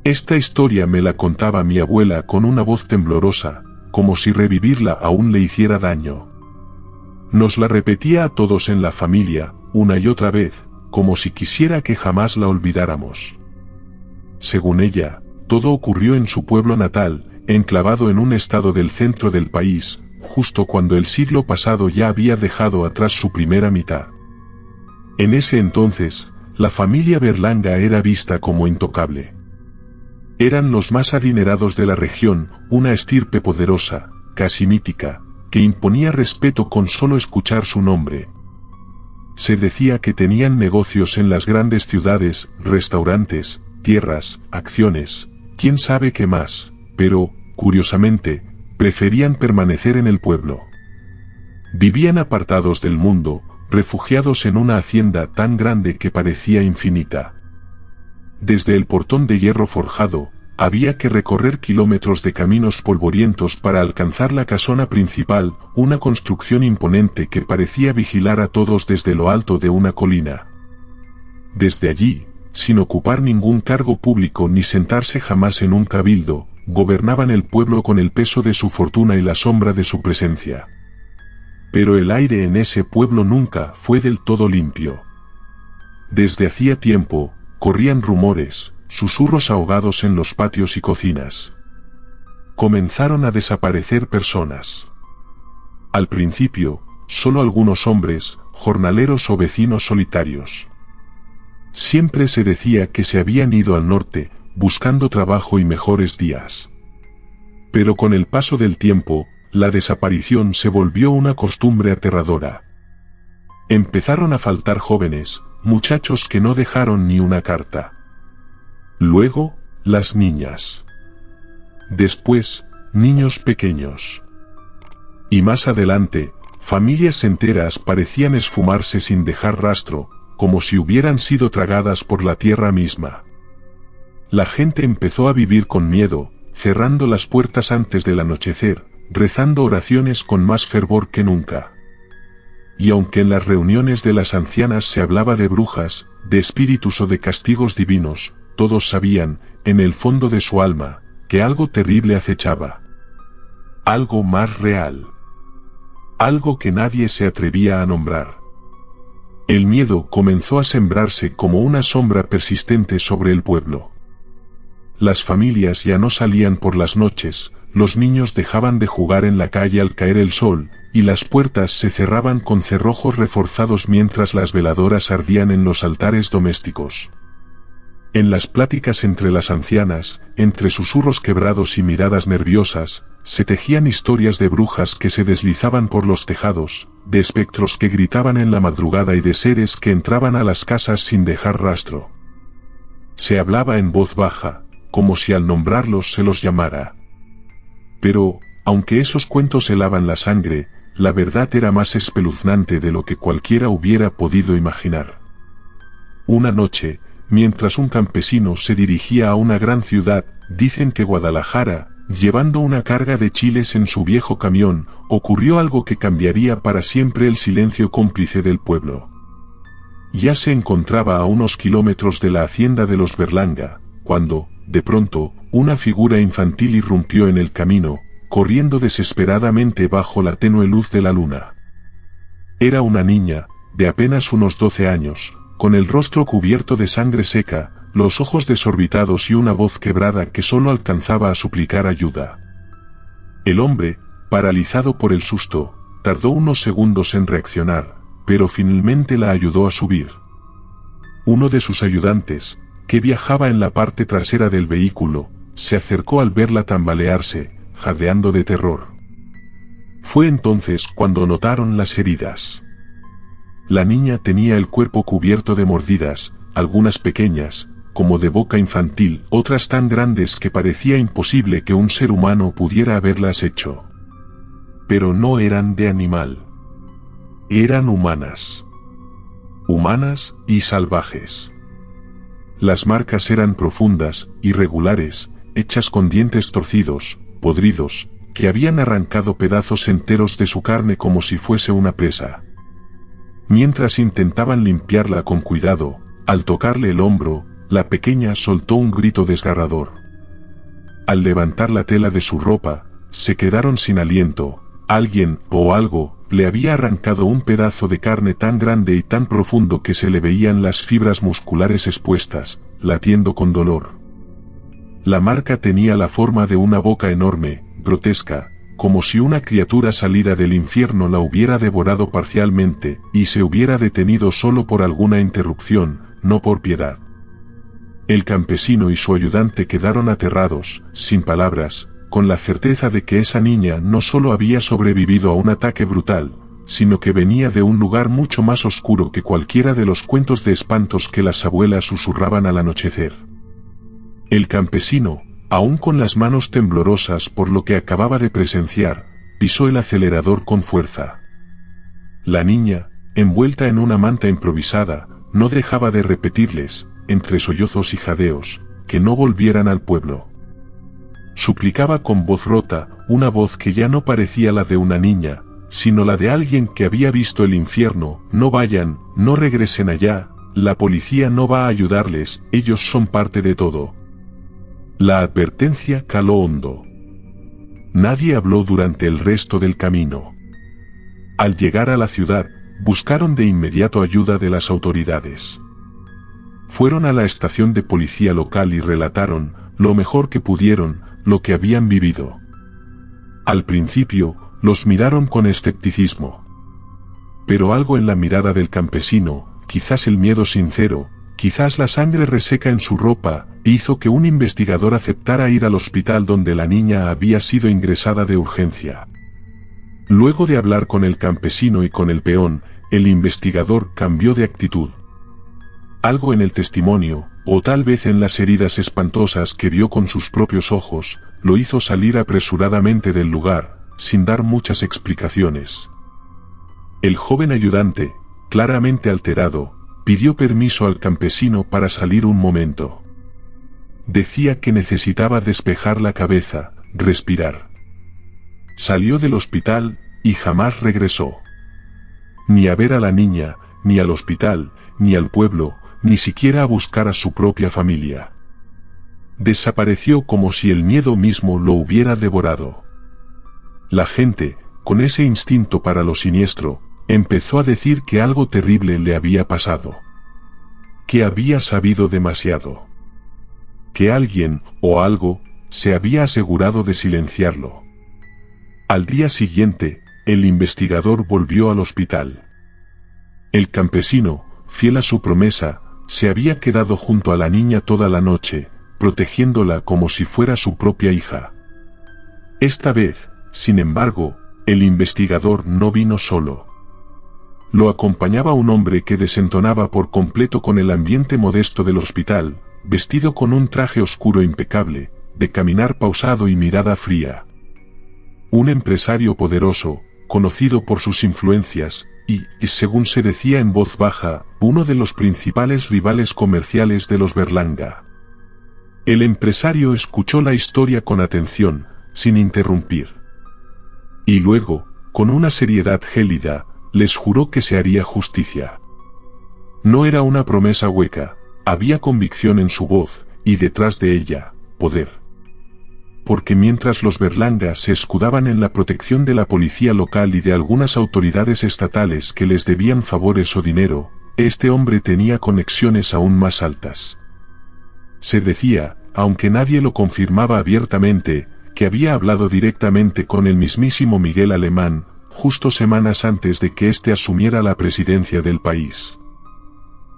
Esta historia me la contaba mi abuela con una voz temblorosa, como si revivirla aún le hiciera daño. Nos la repetía a todos en la familia, una y otra vez, como si quisiera que jamás la olvidáramos. Según ella, todo ocurrió en su pueblo natal, enclavado en un estado del centro del país, justo cuando el siglo pasado ya había dejado atrás su primera mitad. En ese entonces, la familia Berlanga era vista como intocable. Eran los más adinerados de la región, una estirpe poderosa, casi mítica, que imponía respeto con solo escuchar su nombre. Se decía que tenían negocios en las grandes ciudades, restaurantes, tierras, acciones, quién sabe qué más, pero, curiosamente, preferían permanecer en el pueblo. Vivían apartados del mundo, refugiados en una hacienda tan grande que parecía infinita. Desde el portón de hierro forjado, había que recorrer kilómetros de caminos polvorientos para alcanzar la casona principal, una construcción imponente que parecía vigilar a todos desde lo alto de una colina. Desde allí, sin ocupar ningún cargo público ni sentarse jamás en un cabildo, gobernaban el pueblo con el peso de su fortuna y la sombra de su presencia. Pero el aire en ese pueblo nunca fue del todo limpio. Desde hacía tiempo, corrían rumores, susurros ahogados en los patios y cocinas. Comenzaron a desaparecer personas. Al principio, solo algunos hombres, jornaleros o vecinos solitarios. Siempre se decía que se habían ido al norte, buscando trabajo y mejores días. Pero con el paso del tiempo, la desaparición se volvió una costumbre aterradora. Empezaron a faltar jóvenes, muchachos que no dejaron ni una carta. Luego, las niñas. Después, niños pequeños. Y más adelante, familias enteras parecían esfumarse sin dejar rastro, como si hubieran sido tragadas por la tierra misma. La gente empezó a vivir con miedo, cerrando las puertas antes del anochecer, rezando oraciones con más fervor que nunca. Y aunque en las reuniones de las ancianas se hablaba de brujas, de espíritus o de castigos divinos, todos sabían, en el fondo de su alma, que algo terrible acechaba. Algo más real. Algo que nadie se atrevía a nombrar. El miedo comenzó a sembrarse como una sombra persistente sobre el pueblo. Las familias ya no salían por las noches, los niños dejaban de jugar en la calle al caer el sol, y las puertas se cerraban con cerrojos reforzados mientras las veladoras ardían en los altares domésticos. En las pláticas entre las ancianas, entre susurros quebrados y miradas nerviosas, se tejían historias de brujas que se deslizaban por los tejados, de espectros que gritaban en la madrugada y de seres que entraban a las casas sin dejar rastro. Se hablaba en voz baja, como si al nombrarlos se los llamara. Pero, aunque esos cuentos helaban la sangre, la verdad era más espeluznante de lo que cualquiera hubiera podido imaginar. Una noche, mientras un campesino se dirigía a una gran ciudad, dicen que Guadalajara, llevando una carga de chiles en su viejo camión, ocurrió algo que cambiaría para siempre el silencio cómplice del pueblo. Ya se encontraba a unos kilómetros de la hacienda de los Berlanga, cuando, de pronto, una figura infantil irrumpió en el camino, corriendo desesperadamente bajo la tenue luz de la luna. Era una niña, de apenas unos 12 años, con el rostro cubierto de sangre seca, los ojos desorbitados y una voz quebrada que solo alcanzaba a suplicar ayuda. El hombre, paralizado por el susto, tardó unos segundos en reaccionar, pero finalmente la ayudó a subir. Uno de sus ayudantes, que viajaba en la parte trasera del vehículo, se acercó al verla tambalearse, jadeando de terror. Fue entonces cuando notaron las heridas. La niña tenía el cuerpo cubierto de mordidas, algunas pequeñas, como de boca infantil, otras tan grandes que parecía imposible que un ser humano pudiera haberlas hecho. Pero no eran de animal. Eran humanas. Humanas y salvajes. Las marcas eran profundas, irregulares, hechas con dientes torcidos, podridos, que habían arrancado pedazos enteros de su carne como si fuese una presa. Mientras intentaban limpiarla con cuidado, al tocarle el hombro, la pequeña soltó un grito desgarrador. Al levantar la tela de su ropa, se quedaron sin aliento. Alguien, o algo, le había arrancado un pedazo de carne tan grande y tan profundo que se le veían las fibras musculares expuestas, latiendo con dolor. La marca tenía la forma de una boca enorme, grotesca, como si una criatura salida del infierno la hubiera devorado parcialmente, y se hubiera detenido solo por alguna interrupción, no por piedad. El campesino y su ayudante quedaron aterrados, sin palabras, con la certeza de que esa niña no solo había sobrevivido a un ataque brutal, sino que venía de un lugar mucho más oscuro que cualquiera de los cuentos de espantos que las abuelas susurraban al anochecer. El campesino, aún con las manos temblorosas por lo que acababa de presenciar, pisó el acelerador con fuerza. La niña, envuelta en una manta improvisada, no dejaba de repetirles, entre sollozos y jadeos, que no volvieran al pueblo. Suplicaba con voz rota, una voz que ya no parecía la de una niña, sino la de alguien que había visto el infierno: no vayan, no regresen allá, la policía no va a ayudarles, ellos son parte de todo. La advertencia caló hondo. Nadie habló durante el resto del camino. Al llegar a la ciudad, buscaron de inmediato ayuda de las autoridades. Fueron a la estación de policía local y relataron, lo mejor que pudieron, lo que habían vivido. Al principio, los miraron con escepticismo. Pero algo en la mirada del campesino, quizás el miedo sincero, quizás la sangre reseca en su ropa, hizo que un investigador aceptara ir al hospital donde la niña había sido ingresada de urgencia. Luego de hablar con el campesino y con el peón, el investigador cambió de actitud. Algo en el testimonio, o tal vez en las heridas espantosas que vio con sus propios ojos, lo hizo salir apresuradamente del lugar, sin dar muchas explicaciones. El joven ayudante, claramente alterado, pidió permiso al campesino para salir un momento. Decía que necesitaba despejar la cabeza, respirar. Salió del hospital, y jamás regresó. Ni a ver a la niña, ni al hospital, ni al pueblo, ni siquiera a buscar a su propia familia. Desapareció como si el miedo mismo lo hubiera devorado. La gente, con ese instinto para lo siniestro, empezó a decir que algo terrible le había pasado. Que había sabido demasiado. Que alguien, o algo, se había asegurado de silenciarlo. Al día siguiente, el investigador volvió al hospital. El campesino, fiel a su promesa, se había quedado junto a la niña toda la noche, protegiéndola como si fuera su propia hija. Esta vez, sin embargo, el investigador no vino solo. Lo acompañaba un hombre que desentonaba por completo con el ambiente modesto del hospital, vestido con un traje oscuro impecable, de caminar pausado y mirada fría. Un empresario poderoso, conocido por sus influencias, y, según se decía en voz baja, uno de los principales rivales comerciales de los Berlanga. El empresario escuchó la historia con atención, sin interrumpir. Y luego, con una seriedad gélida, les juró que se haría justicia. No era una promesa hueca, había convicción en su voz, y detrás de ella, poder. Porque mientras los Berlanga se escudaban en la protección de la policía local y de algunas autoridades estatales que les debían favores o dinero, este hombre tenía conexiones aún más altas. Se decía, aunque nadie lo confirmaba abiertamente, que había hablado directamente con el mismísimo Miguel Alemán, justo semanas antes de que éste asumiera la presidencia del país.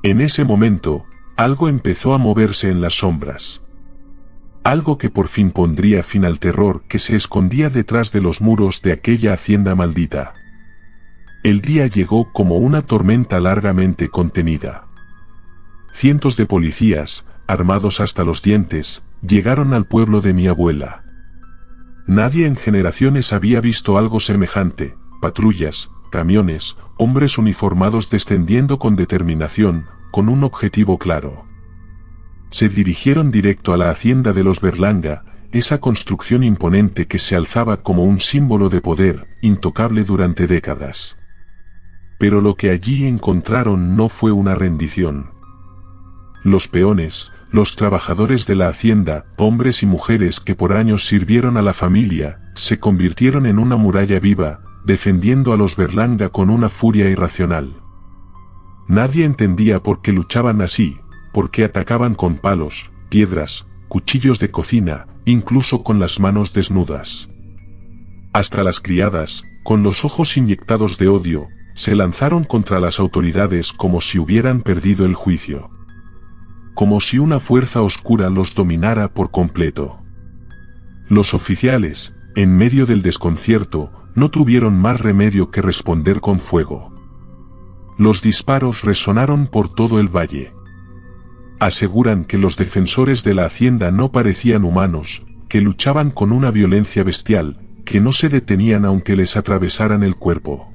En ese momento, algo empezó a moverse en las sombras. Algo que por fin pondría fin al terror que se escondía detrás de los muros de aquella hacienda maldita. El día llegó como una tormenta largamente contenida. Cientos de policías, armados hasta los dientes, llegaron al pueblo de mi abuela. Nadie en generaciones había visto algo semejante: patrullas, camiones, hombres uniformados descendiendo con determinación, con un objetivo claro. Se dirigieron directo a la hacienda de los Berlanga, esa construcción imponente que se alzaba como un símbolo de poder, intocable durante décadas. Pero lo que allí encontraron no fue una rendición. Los peones, los trabajadores de la hacienda, hombres y mujeres que por años sirvieron a la familia, se convirtieron en una muralla viva, defendiendo a los Berlanga con una furia irracional. Nadie entendía por qué luchaban así, por qué atacaban con palos, piedras, cuchillos de cocina, incluso con las manos desnudas. Hasta las criadas, con los ojos inyectados de odio, se lanzaron contra las autoridades como si hubieran perdido el juicio. Como si una fuerza oscura los dominara por completo. Los oficiales, en medio del desconcierto, no tuvieron más remedio que responder con fuego. Los disparos resonaron por todo el valle. Aseguran que los defensores de la hacienda no parecían humanos, que luchaban con una violencia bestial, que no se detenían aunque les atravesaran el cuerpo.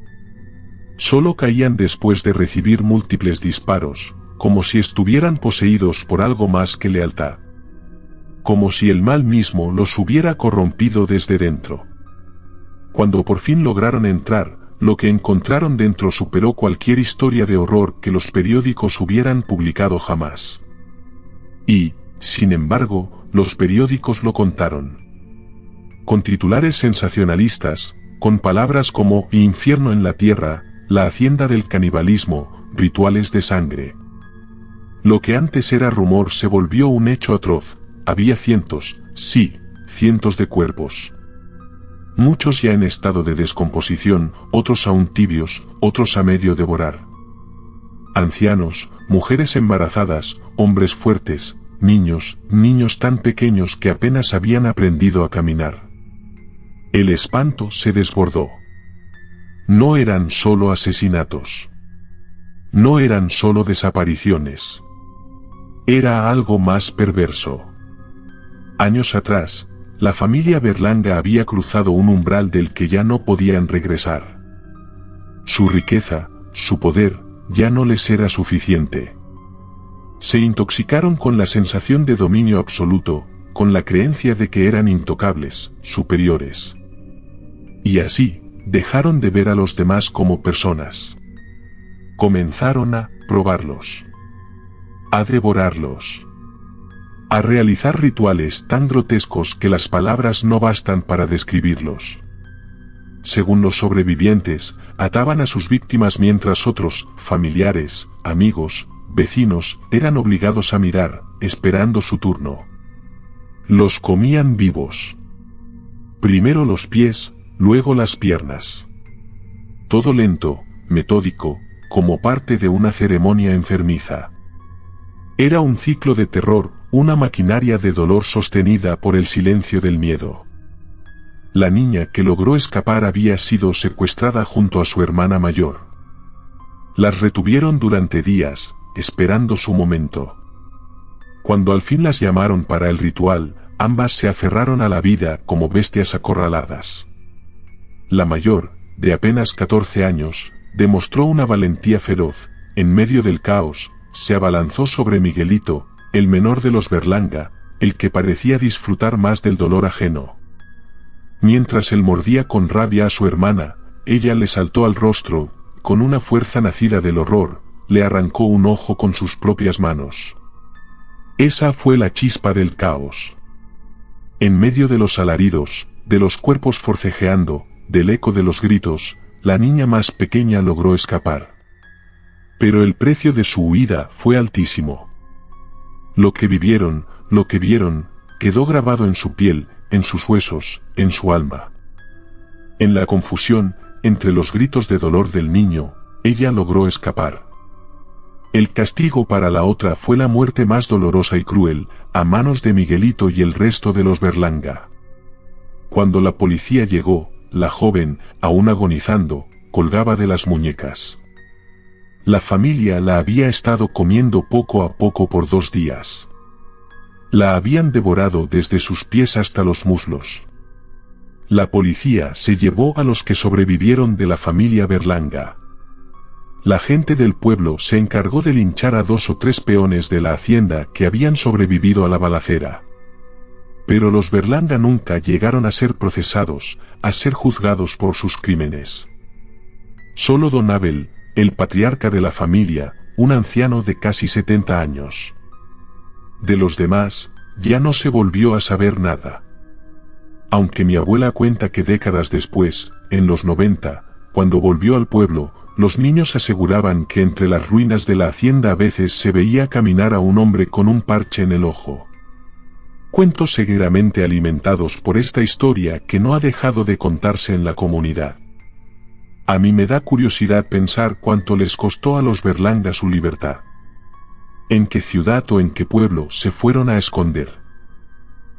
Solo caían después de recibir múltiples disparos, como si estuvieran poseídos por algo más que lealtad. Como si el mal mismo los hubiera corrompido desde dentro. Cuando por fin lograron entrar, lo que encontraron dentro superó cualquier historia de horror que los periódicos hubieran publicado jamás. Y, sin embargo, los periódicos lo contaron. Con titulares sensacionalistas, con palabras como «infierno en la tierra», «la hacienda del canibalismo», «rituales de sangre». Lo que antes era rumor se volvió un hecho atroz, había cientos, sí, cientos de cuerpos. Muchos ya en estado de descomposición, otros aún tibios, otros a medio devorar. Ancianos, mujeres embarazadas, hombres fuertes, niños tan pequeños que apenas habían aprendido a caminar. El espanto se desbordó. No eran solo asesinatos. No eran solo desapariciones. Era algo más perverso. Años atrás, la familia Berlanga había cruzado un umbral del que ya no podían regresar. Su riqueza, su poder, ya no les era suficiente. Se intoxicaron con la sensación de dominio absoluto, con la creencia de que eran intocables, superiores. Y así, dejaron de ver a los demás como personas. Comenzaron a probarlos. A devorarlos. A realizar rituales tan grotescos que las palabras no bastan para describirlos. Según los sobrevivientes, ataban a sus víctimas mientras otros, familiares, amigos, vecinos, eran obligados a mirar, esperando su turno. Los comían vivos. Primero los pies, luego las piernas. Todo lento, metódico, como parte de una ceremonia enfermiza. Era un ciclo de terror, una maquinaria de dolor sostenida por el silencio del miedo. La niña que logró escapar había sido secuestrada junto a su hermana mayor. Las retuvieron durante días, esperando su momento. Cuando al fin las llamaron para el ritual, ambas se aferraron a la vida como bestias acorraladas. La mayor, de apenas 14 años, demostró una valentía feroz. En medio del caos, se abalanzó sobre Miguelito, el menor de los Berlanga, el que parecía disfrutar más del dolor ajeno. Mientras él mordía con rabia a su hermana, ella le saltó al rostro, con una fuerza nacida del horror, le arrancó un ojo con sus propias manos. Esa fue la chispa del caos. En medio de los alaridos, de los cuerpos forcejeando, del eco de los gritos, la niña más pequeña logró escapar. Pero el precio de su huida fue altísimo. Lo que vivieron, lo que vieron, quedó grabado en su piel, en sus huesos, en su alma. En la confusión, entre los gritos de dolor del niño, ella logró escapar. El castigo para la otra fue la muerte más dolorosa y cruel, a manos de Miguelito y el resto de los Berlanga. Cuando la policía llegó, la joven, aún agonizando, colgaba de las muñecas. La familia la había estado comiendo poco a poco por 2 días. La habían devorado desde sus pies hasta los muslos. La policía se llevó a los que sobrevivieron de la familia Berlanga. La gente del pueblo se encargó de linchar a 2 o 3 peones de la hacienda que habían sobrevivido a la balacera. Pero los Berlanga nunca llegaron a ser procesados, a ser juzgados por sus crímenes. Solo don Abel, el patriarca de la familia, un anciano de casi 70 años. De los demás, ya no se volvió a saber nada. Aunque mi abuela cuenta que décadas después, en los 90, cuando volvió al pueblo, los niños aseguraban que entre las ruinas de la hacienda a veces se veía caminar a un hombre con un parche en el ojo. Cuentos seguidamente alimentados por esta historia que no ha dejado de contarse en la comunidad. A mí me da curiosidad pensar cuánto les costó a los Berlanga su libertad. ¿En qué ciudad o en qué pueblo se fueron a esconder?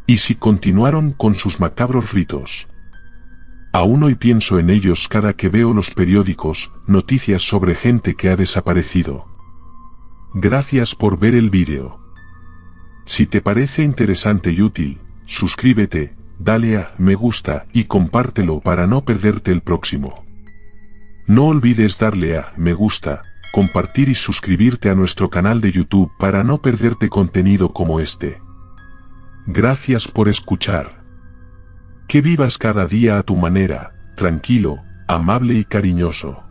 ¿Y si continuaron con sus macabros ritos? Aún hoy pienso en ellos cada que veo los periódicos, noticias sobre gente que ha desaparecido. Gracias por ver el vídeo. Si te parece interesante y útil, suscríbete, dale a me gusta y compártelo para no perderte el próximo. No olvides darle a me gusta, compartir y suscribirte a nuestro canal de YouTube para no perderte contenido como este. Gracias por escuchar. Que vivas cada día a tu manera, tranquilo, amable y cariñoso.